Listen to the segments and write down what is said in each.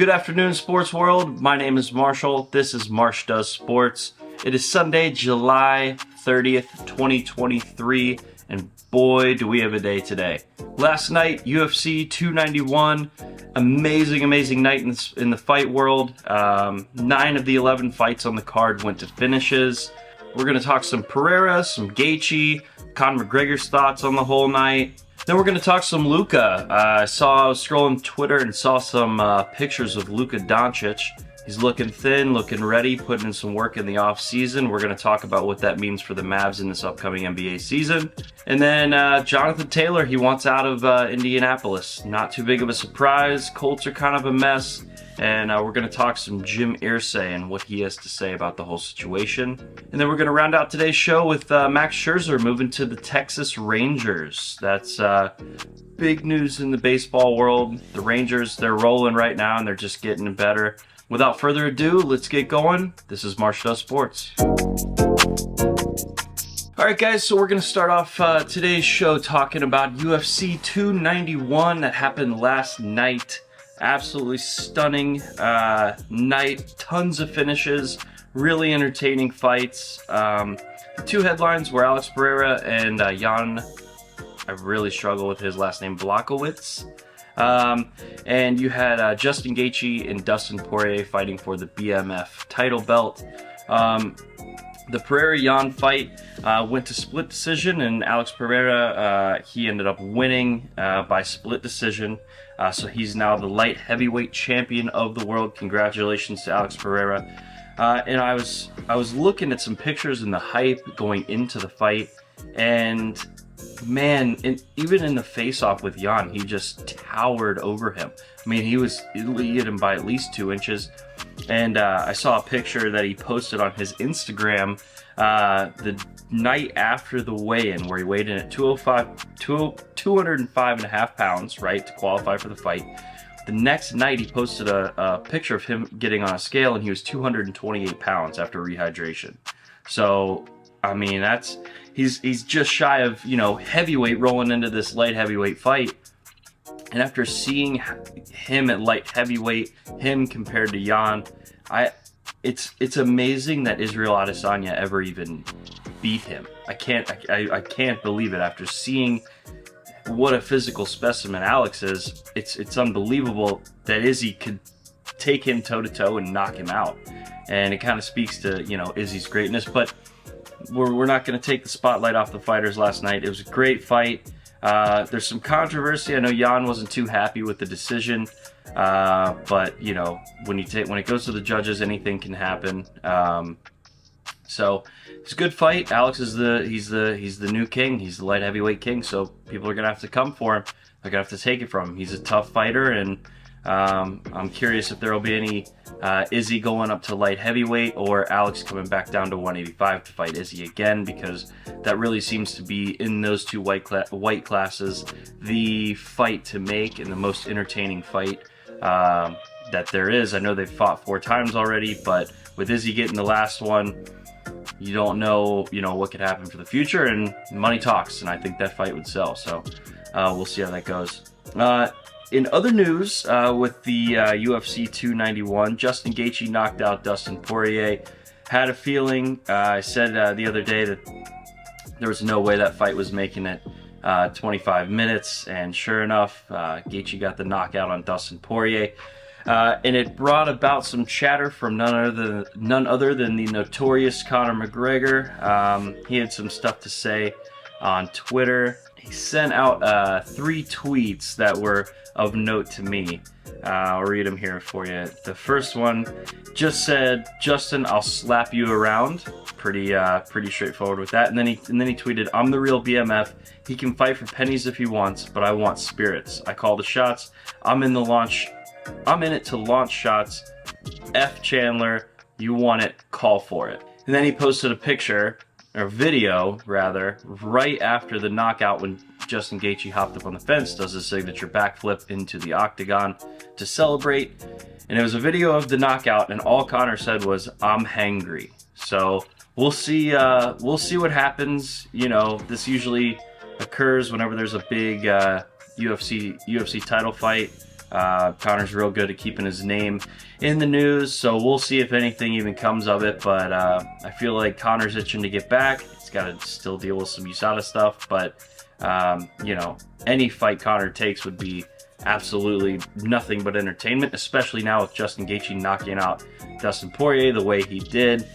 Good afternoon, sports world. My name is Marshall. This is Marsh Does Sports. It is Sunday, July 30th, 2023, and boy, do we have a day today. Last night, UFC 291, amazing night in the fight world. 9 of the 11 fights on the card went to finishes. We're going to talk some Pereira, some Gathje, Conor McGregor's thoughts on the whole night. Then we're going to talk some Luka. I was scrolling Twitter and saw some pictures of Luka Doncic. He's looking thin, looking ready, putting in some work in the off season. We're going to talk about what that means for the Mavs in this upcoming NBA season. And then Jonathan Taylor, he wants out of Indianapolis. Not too big of a surprise. Colts are kind of a mess. And we're going to talk some Jim Irsay and what he has to say about the whole situation. And then we're going to round out today's show with Max Scherzer moving to the Texas Rangers. That's big news in the baseball world. The Rangers, they're rolling right now and they're just getting better. Without further ado, let's get going. This is Marsh Does Sports. Alright guys, so we're going to start off today's show talking about UFC 291 that happened last night. Absolutely stunning night, tons of finishes, really entertaining fights. The two headlines were Alex Pereira and Jan, I really struggle with his last name, Blachowicz. And you had Justin Gaethje and Dustin Poirier fighting for the BMF title belt. The Pereira-Jan fight went to split decision, and Alex Pereira, he ended up winning by split decision. So he's now the light heavyweight champion of the world. Congratulations to Alex Pereira. And I was looking at some pictures and the hype going into the fight, and man, even in the face-off with Jan, he just towered over him. I mean, he hit him by at least 2 inches. And I saw a picture that he posted on his Instagram the night after the weigh-in, where he weighed in at 205.5 pounds, right, to qualify for the fight. The next night, he posted a picture of him getting on a scale, and he was 228 pounds after rehydration. So, I mean, he's just shy of, heavyweight rolling into this light heavyweight fight. And after seeing him at light heavyweight, him compared to Jan, it's amazing that Israel Adesanya ever even beat him. I can't believe it. After seeing what a physical specimen Alex is, it's unbelievable that Izzy could take him toe to toe and knock him out. And it kind of speaks to Izzy's greatness. But we're not going to take the spotlight off the fighters last night. It was a great fight. There's some controversy. I know Jan wasn't too happy with the decision, but when it goes to the judges, anything can happen. So it's a good fight. Alex is he's the new king. He's the light heavyweight king. So people are gonna have to come for him. They're gonna have to take it from him. He's a tough fighter, and I'm curious if there will be any Izzy going up to light heavyweight or Alex coming back down to 185 to fight Izzy again, because that really seems to be, in those two weight classes, the fight to make and the most entertaining fight that there is. I know they've fought 4 times already, but with Izzy getting the last one, you don't know, what could happen for the future, and money talks, and I think that fight would sell. So we'll see how that goes. In other news, with the UFC 291, Justin Gaethje knocked out Dustin Poirier. Had a feeling, I said the other day that there was no way that fight was making it 25 minutes, and sure enough, Gaethje got the knockout on Dustin Poirier. And it brought about some chatter from none other than the notorious Conor McGregor. He had some stuff to say on Twitter. He sent out 3 tweets that were of note to me. I'll read them here for you. The first one just said, "Justin, I'll slap you around." Pretty straightforward with that. And then he tweeted, "I'm the real BMF. He can fight for pennies if he wants, but I want spirits. I call the shots. I'm in it to launch shots. F Chandler, you want it, call for it." And then he posted a picture, or video rather, right after the knockout, when Justin Gaethje hopped up on the fence, does his signature backflip into the octagon to celebrate. And it was a video of the knockout, and all Conor said was, "I'm hangry." So we'll see what happens. This usually occurs whenever there's a big UFC title fight. Conor's real good at keeping his name in the news, so we'll see if anything even comes of it. But I feel like Conor's itching to get back. He's got to still deal with some USADA stuff, but you know, any fight Conor takes would be absolutely nothing but entertainment, especially now with Justin Gaethje knocking out Dustin Poirier the way he did,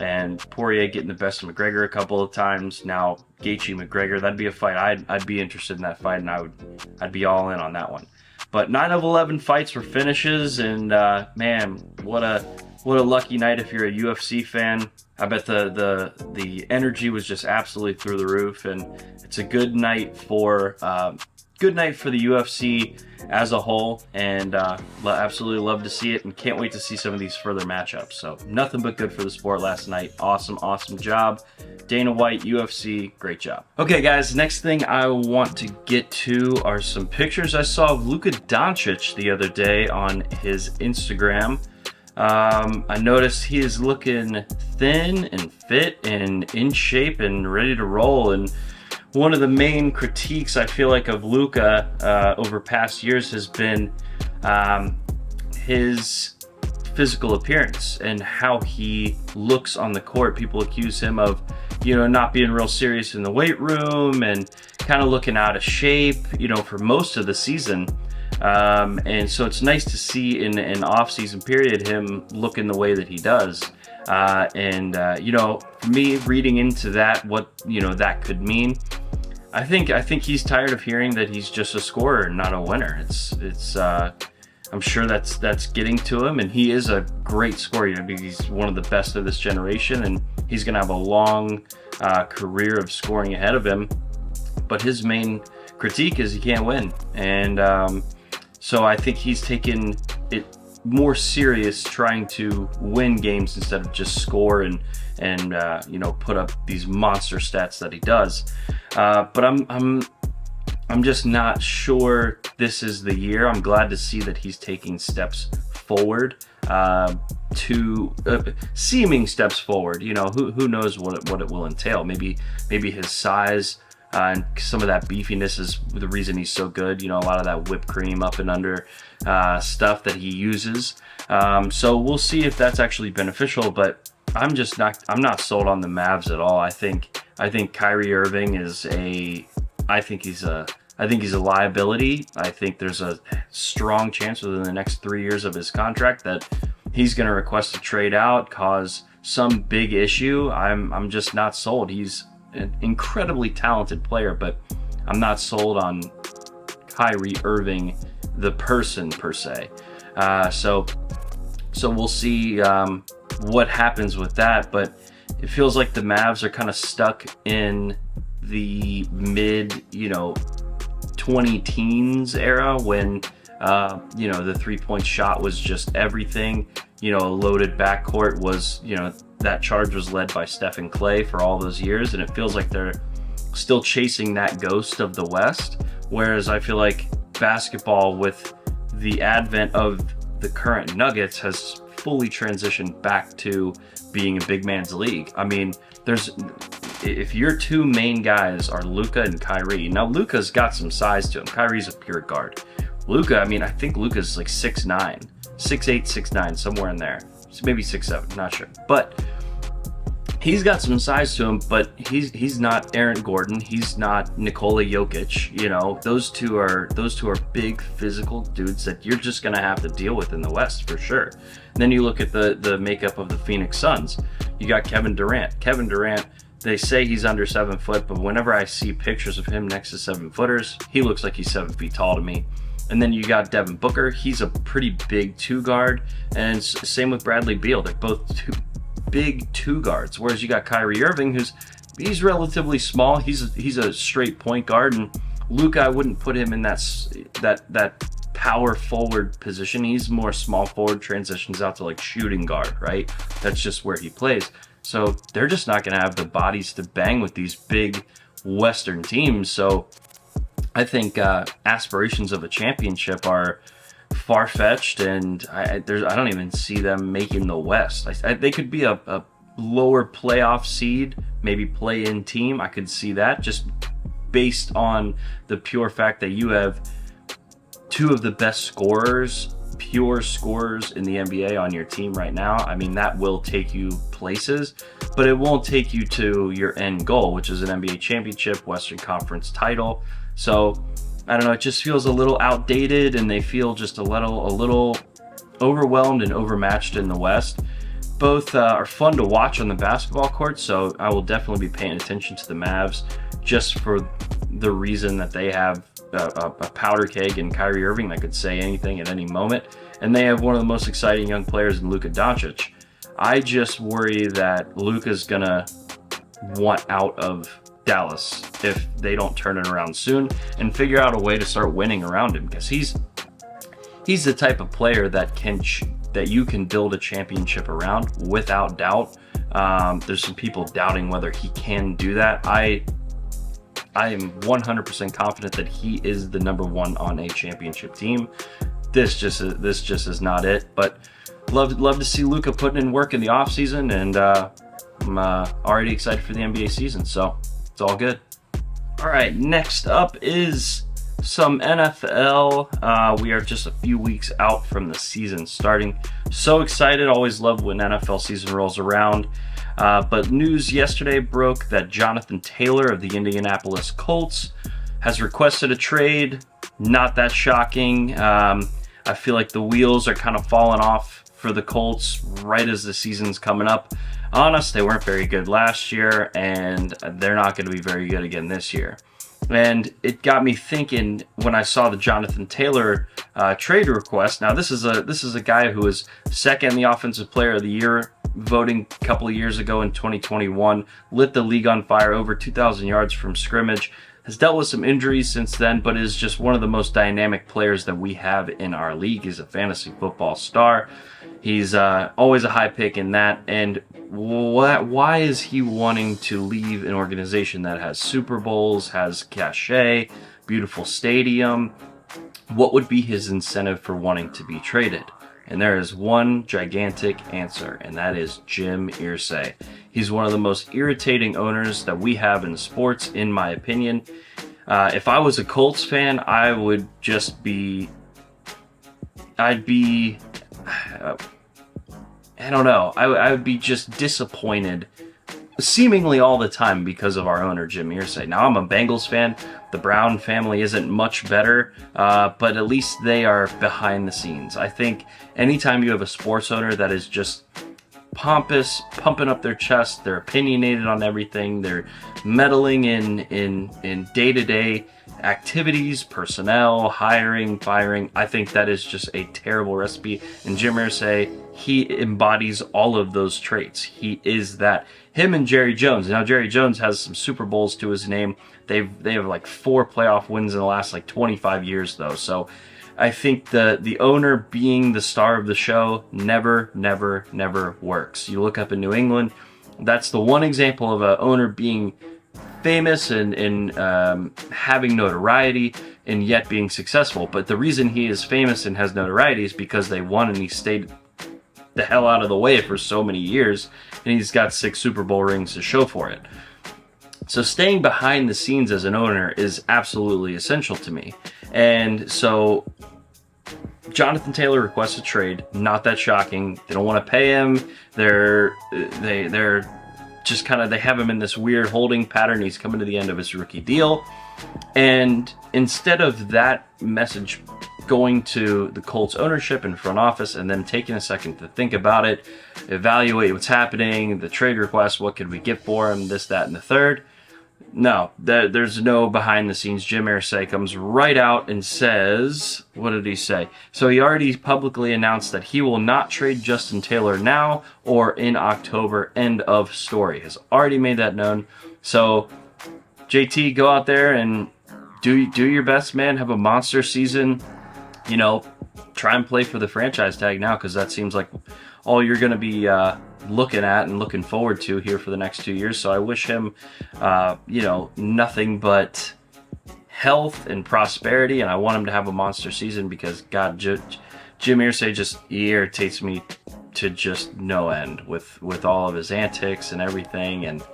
and Poirier getting the best of McGregor a couple of times. Now Gaethje McGregor, that'd be a fight I'd be interested in that fight, and I'd be all in on that one. But 9 of 11 fights were finishes, and man, what a lucky night if you're a UFC fan. I bet the energy was just absolutely through the roof, and it's a good night for the UFC as a whole, and absolutely love to see it, and can't wait to see some of these further matchups. So nothing but good for the sport last night. Awesome job, Dana White, UFC, great job. Okay guys, next thing I want to get to are some pictures I saw of Luka Doncic the other day on his Instagram. I noticed he is looking thin and fit and in shape and ready to roll, and one of the main critiques I feel like of Luka over past years has been his physical appearance and how he looks on the court. People accuse him of, you know, not being real serious in the weight room and kind of looking out of shape, you know, for most of the season. And so it's nice to see in an off-season period him looking the way that he does. You know, for me, reading into that, what, you know, that could mean, I think he's tired of hearing that he's just a scorer and not a winner. I'm sure that's getting to him, and he is a great scorer. You know, he's one of the best of this generation, and he's going to have a long career of scoring ahead of him. But his main critique is he can't win, and so I think he's taken it more serious, trying to win games instead of just score and you know, put up these monster stats that he does. But I'm just not sure this is the year. I'm glad to see that he's taking steps forward, seeming steps forward. You know, who knows what it will entail. Maybe his size and some of that beefiness is the reason he's so good. You know, a lot of that whipped cream up and under stuff that he uses. So we'll see if that's actually beneficial. But I'm not sold on the Mavs at all. I think Kyrie Irving is I think he's a liability. I think there's a strong chance within the next 3 years of his contract that he's going to request a trade out, cause some big issue. I'm just not sold. He's an incredibly talented player, but I'm not sold on Kyrie Irving, the person per se. So we'll see what happens with that, but it feels like the Mavs are kind of stuck in the mid, you know, 20 teens era when you know, the 3-point shot was just everything. You know, a loaded backcourt was, you know, that charge was led by Steph and Clay for all those years, and it feels like they're still chasing that ghost of the West, whereas I feel like basketball, with the advent of the current Nuggets, has fully transitioned back to being a big man's league. I mean, if your two main guys are Luka and Kyrie, now Luka's got some size to him. Kyrie's a pure guard. Luka, I mean, I think Luka's like 6'9", 6'8", 6'9", somewhere in there. Maybe 6'7", not sure. But he's got some size to him, but he's not Aaron Gordon. He's not Nikola Jokic. You know, those two are big physical dudes that you're just gonna have to deal with in the West for sure. And then you look at the makeup of the Phoenix Suns. You got Kevin Durant. Kevin Durant, they say he's under 7 foot, but whenever I see pictures of him next to 7-footers, he looks like he's 7 feet tall to me. And then you got Devin Booker. He's a pretty big 2-guard, and same with Bradley Beal. They're both big 2 guards. Whereas you got Kyrie Irving, he's relatively small. He's a straight point guard, and Luka, I wouldn't put him in that power forward position. He's more small forward, transitions out to like shooting guard, right? That's just where he plays. So they're just not going to have the bodies to bang with these big Western teams. So I think aspirations of a championship are far-fetched, and I don't even see them making the West. They could be a lower playoff seed, maybe play-in team. I could see that, just based on the pure fact that you have two of the best scorers, pure scorers in the NBA on your team right now, I mean, that will take you places, but it won't take you to your end goal, which is an NBA championship, Western Conference title. So I don't know, it just feels a little outdated, and they feel just a little overwhelmed and overmatched in the West. Both are fun to watch on the basketball court, so I will definitely be paying attention to the Mavs just for the reason that they have a powder keg in Kyrie Irving that could say anything at any moment, and they have one of the most exciting young players in Luka Doncic. I just worry that Luka's gonna want out of Dallas if they don't turn it around soon and figure out a way to start winning around him, because he's the type of player that you can build a championship around without doubt. There's some people doubting whether he can do that. I am 100% confident that he is the number one on a championship team. This just is not it. But love to see Luka putting in work in the offseason, and I'm already excited for the NBA season, so it's all good. All right, next up is some NFL. We are just a few weeks out from the season starting. So excited, always love when NFL season rolls around. But news yesterday broke that Jonathan Taylor of the Indianapolis Colts has requested a trade. Not that shocking. I feel like the wheels are kind of falling off for the Colts right as the season's coming up on us. They weren't very good last year, and they're not going to be very good again this year. And it got me thinking when I saw the Jonathan Taylor trade request. Now, this is a guy who was second in the Offensive Player of the Year voting a couple of years ago in 2021, lit the league on fire, over 2,000 yards from scrimmage, has dealt with some injuries since then, but is just one of the most dynamic players that we have in our league. He's a fantasy football star. He's always a high pick in that. And why is he wanting to leave an organization that has Super Bowls, has cachet, beautiful stadium? What would be his incentive for wanting to be traded? And there is one gigantic answer, and that is Jim Irsay. He's one of the most irritating owners that we have in sports, in my opinion. If I was a Colts fan, I would just be... I don't know. I would be just disappointed seemingly all the time because of our owner, Jim Irsay. Now, I'm a Bengals fan. The Brown family isn't much better, but at least they are behind the scenes. I think anytime you have a sports owner that is just pompous, pumping up their chest, they're opinionated on everything, they're meddling in day-to-day activities, personnel, hiring, firing, I think that is just a terrible recipe. And Jim Irsay, he embodies all of those traits. He is that. Him and Jerry Jones. Now, Jerry Jones has some Super Bowls to his name. They have like 4 playoff wins in the last like 25 years, though. So I think the owner being the star of the show never works. You look up in New England, that's the one example of an owner being famous and having notoriety and yet being successful. But the reason he is famous and has notoriety is because they won and he stayed the hell out of the way for so many years, and he's got 6 Super Bowl rings to show for it. So staying behind the scenes as an owner is absolutely essential to me. And so Jonathan Taylor requests a trade. Not that shocking. They don't want to pay him. They're just kind of, they have him in this weird holding pattern. He's coming to the end of his rookie deal. And instead of that message going to the Colts ownership and front office and then taking a second to think about it, evaluate what's happening, the trade request, what could we get for him, this, that, and the third. No, there's no behind the scenes. Jim Irsay comes right out and says, what did he say? So he already publicly announced that he will not trade Justin Taylor now or in October. End of story. Has already made that known. So JT, go out there and do your best, man. Have a monster season. You know, try and play for the franchise tag now, because that seems like all you're going to be looking at and looking forward to here for the next 2 years. So I wish him, nothing but health and prosperity, and I want him to have a monster season because, God, Jim Irsay just irritates me to just no end with all of his antics and everything, and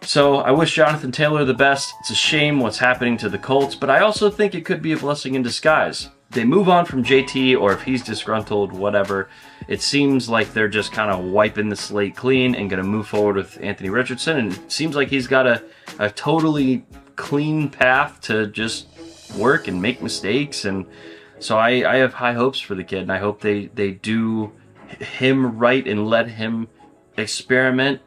So I wish Jonathan Taylor the best. It's a shame what's happening to the Colts, but I also think it could be a blessing in disguise. They move on from JT, or if he's disgruntled, whatever. It seems like they're just kind of wiping the slate clean and going to move forward with Anthony Richardson. And it seems like he's got a totally clean path to just work and make mistakes. And so I have high hopes for the kid, and I hope they do him right and let him experiment,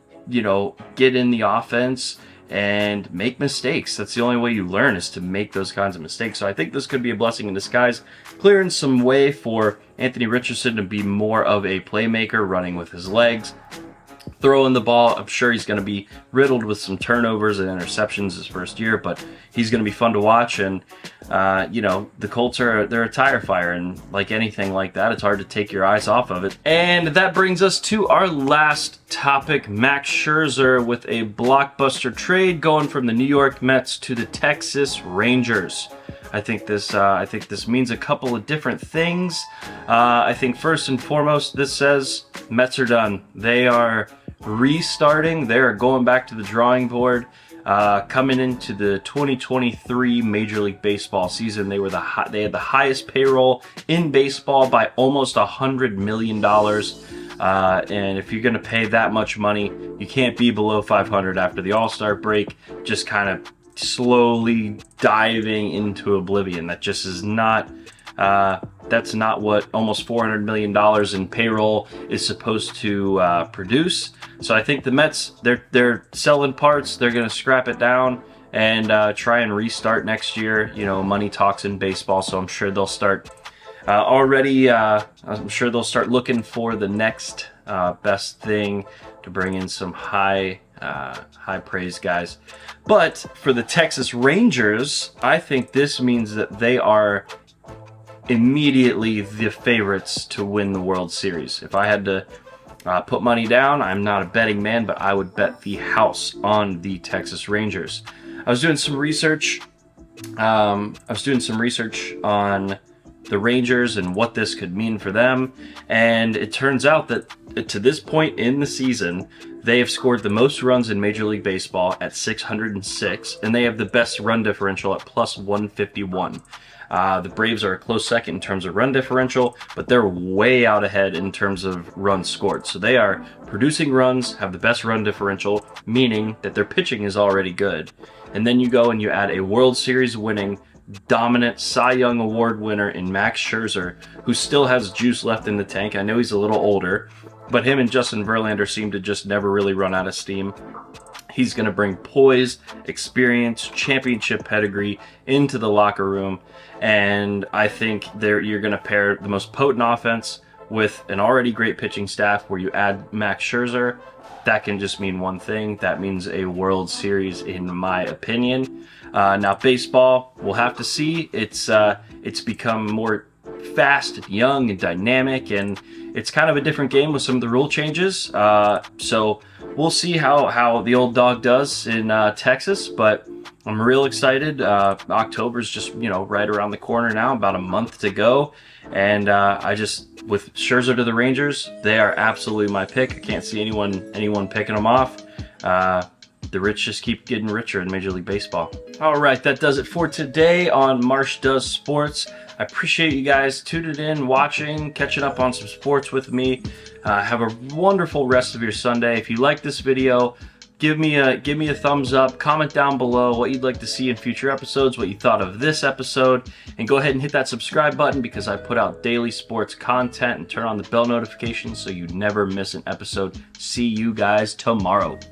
get in the offense and make mistakes. That's the only way you learn, is to make those kinds of mistakes. So I think this could be a blessing in disguise, clearing some way for Anthony Richardson to be more of a playmaker, running with his legs, throwing the ball. I'm sure he's going to be riddled with some turnovers and interceptions his first year, but he's going to be fun to watch. And the Colts they're a tire fire, and like anything like that, it's hard to take your eyes off of it. And that brings us to our last topic: Max Scherzer with a blockbuster trade going from the New York Mets to the Texas Rangers. I think this means a couple of different things. I think first and foremost, this says Mets are done. They are restarting. They are going back to the drawing board. Coming into the 2023 Major League Baseball season, they had the highest payroll in baseball by almost $100 million. And if you're going to pay that much money, you can't be below 500 after the All-Star break, just kind of slowly diving into oblivion. That just is not, that's not what almost $400 million in payroll is supposed to produce. So I think the Mets, they're selling parts. They're going to scrap it down and try and restart next year. Money talks in baseball, so I'm sure they'll start I'm sure they'll start looking for the next best thing to bring in some high praise guys. But for the Texas Rangers, I think this means that they are immediately the favorites to win the World Series. If I had to put money down, I'm not a betting man, but I would bet the house on the Texas Rangers. I was doing some research. On the Rangers and what this could mean for them, and it turns out that to this point in the season, they have scored the most runs in Major League Baseball at 606, and they have the best run differential at plus 151. The Braves are a close second in terms of run differential, but they're way out ahead in terms of runs scored. So they are producing runs, have the best run differential, meaning that their pitching is already good. And then you go and you add a World Series winning, dominant Cy Young Award winner in Max Scherzer, who still has juice left in the tank. I know he's a little older, but him and Justin Verlander seem to just never really run out of steam. He's going to bring poise, experience, championship pedigree into the locker room, and I think you're going to pair the most potent offense with an already great pitching staff where you add Max Scherzer. That can just mean one thing. That means a World Series, in my opinion. Now, baseball, we'll have to see. It's become more fast and young and dynamic, and it's kind of a different game with some of the rule changes. So we'll see how the old dog does in Texas, but I'm real excited. October's just right around the corner now, about a month to go, and with Scherzer to the Rangers, they are absolutely my pick. I can't see anyone picking them off. The rich just keep getting richer in Major League Baseball. All right, that does it for today on Marsh Does Sports. I appreciate you guys tuning in, watching, catching up on some sports with me. Have a wonderful rest of your Sunday. If you like this video, give me a thumbs up. Comment down below what you'd like to see in future episodes, what you thought of this episode, and go ahead and hit that subscribe button because I put out daily sports content, and turn on the bell notifications so you never miss an episode. See you guys tomorrow.